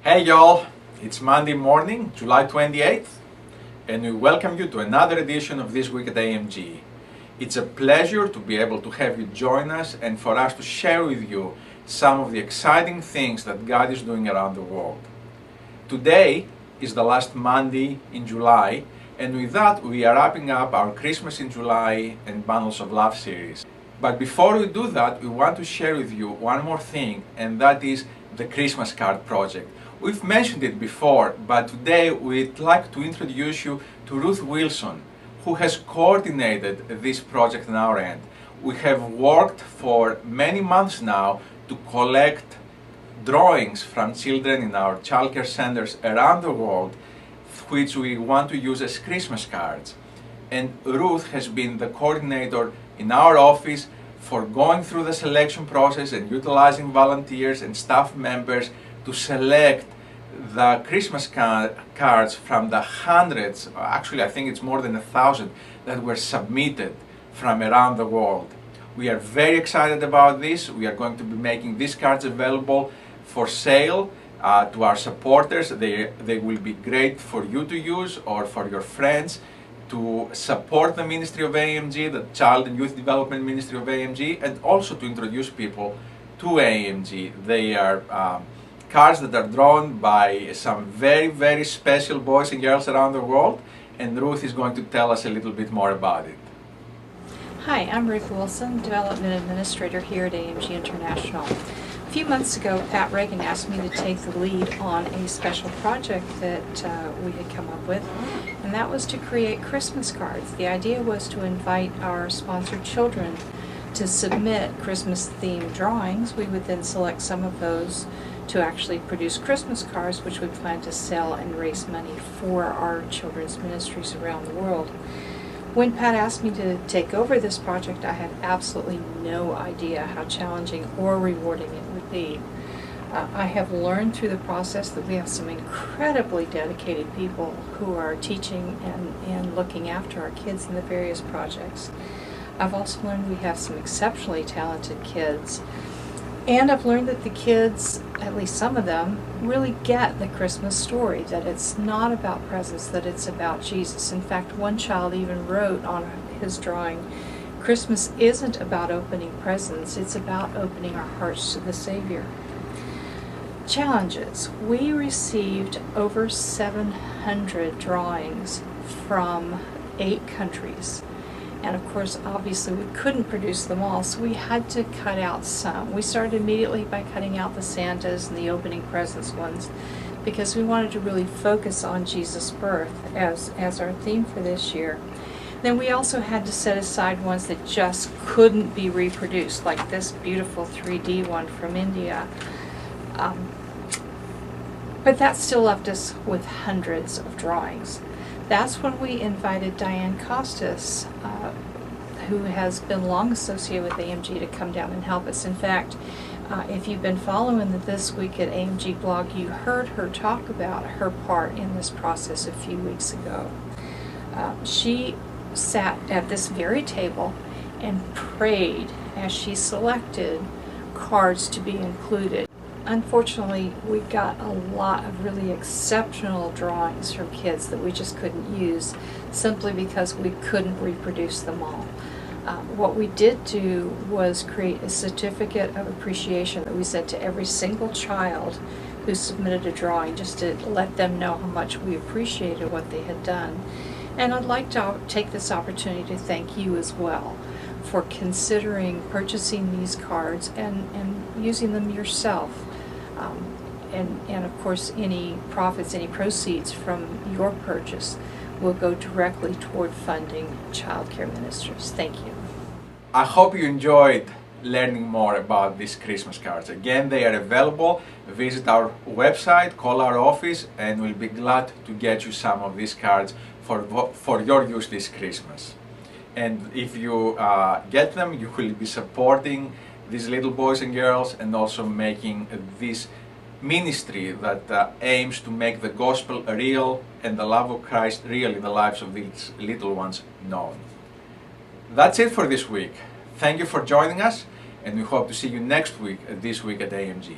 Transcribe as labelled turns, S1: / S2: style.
S1: Hey y'all, it's Monday morning, July 28th, and we welcome you to another edition of This Week at AMG. It's a pleasure to be able to have you join us and for us to share with you some of the exciting things that God is doing around the world. Today is the last Monday in July, and with that we are wrapping up our Christmas in July and Bundles of Love series. But before we do that, we want to share with you one more thing, and that is the Christmas card project. We've mentioned it before, but today we'd like to introduce you to Ruth Wilson, who has coordinated this project on our end. We have worked for many months now to collect drawings from children in our childcare centers around the world, which we want to use as Christmas cards. And Ruth has been the coordinator in our office for going through the selection process and utilizing volunteers and staff members to select the Christmas cards from the hundreds, actually I think it's more than 1,000, that were submitted from around the world. We are very excited about this. We are going to be making these cards available for sale to our supporters. They will be great for you to use or for your friends to support the Ministry of AMG, the Child and Youth Development Ministry of AMG, and also to introduce people to AMG. They are cards that are drawn by some very special boys and girls around the world, and Ruth is going to tell us a little bit more about it.
S2: Hi, I'm Ruth Wilson, Development Administrator here at AMG International. A few months ago, Pat Reagan asked me to take the lead on a special project that we had come up with, and that was to create Christmas cards. The idea was to invite our sponsored children to submit Christmas-themed drawings. We would then select some of those to actually produce Christmas cards, which we plan to sell and raise money for our children's ministries around the world. When Pat asked me to take over this project, I had absolutely no idea how challenging or rewarding it would be. I have learned through the process that we have some incredibly dedicated people who are teaching and looking after our kids in the various projects. I've also learned we have some exceptionally talented kids. And I've learned that the kids, at least some of them, really get the Christmas story, that it's not about presents, that it's about Jesus. In fact, one child even wrote on his drawing, Christmas isn't about opening presents, it's about opening our hearts to the Savior. Challenges. We received over 700 drawings from 8 countries. And of course, obviously, we couldn't produce them all, so we had to cut out some. We started immediately by cutting out the Santas and the opening presents ones because we wanted to really focus on Jesus' birth as our theme for this year. Then we also had to set aside ones that just couldn't be reproduced, like this beautiful 3D one from India. But that still left us with hundreds of drawings. That's when we invited Diane Costas, who has been long associated with AMG, to come down and help us. In fact, if you've been following the This Week at AMG blog, you heard her talk about her part in this process a few weeks ago. She sat at this very table and prayed as she selected cards to be included. Unfortunately, we got a lot of really exceptional drawings from kids that we just couldn't use simply because we couldn't reproduce them all. What we did do was create a certificate of appreciation that we sent to every single child who submitted a drawing, just to let them know how much we appreciated what they had done. And I'd like to take this opportunity to thank you as well for considering purchasing these cards and using them yourself. And of course, any profits, any proceeds from your purchase will go directly toward funding child care ministries. Thank you.
S1: I hope you enjoyed learning more about these Christmas cards. Again, they are available. Visit our website, call our office, and we'll be glad to get you some of these cards for your use this Christmas. And if you get them, you will be supporting these little boys and girls and also making this ministry that aims to make the gospel real and the love of Christ real in the lives of these little ones known. That's it for this week. Thank you for joining us, and we hope to see you next week at This Week at AMG.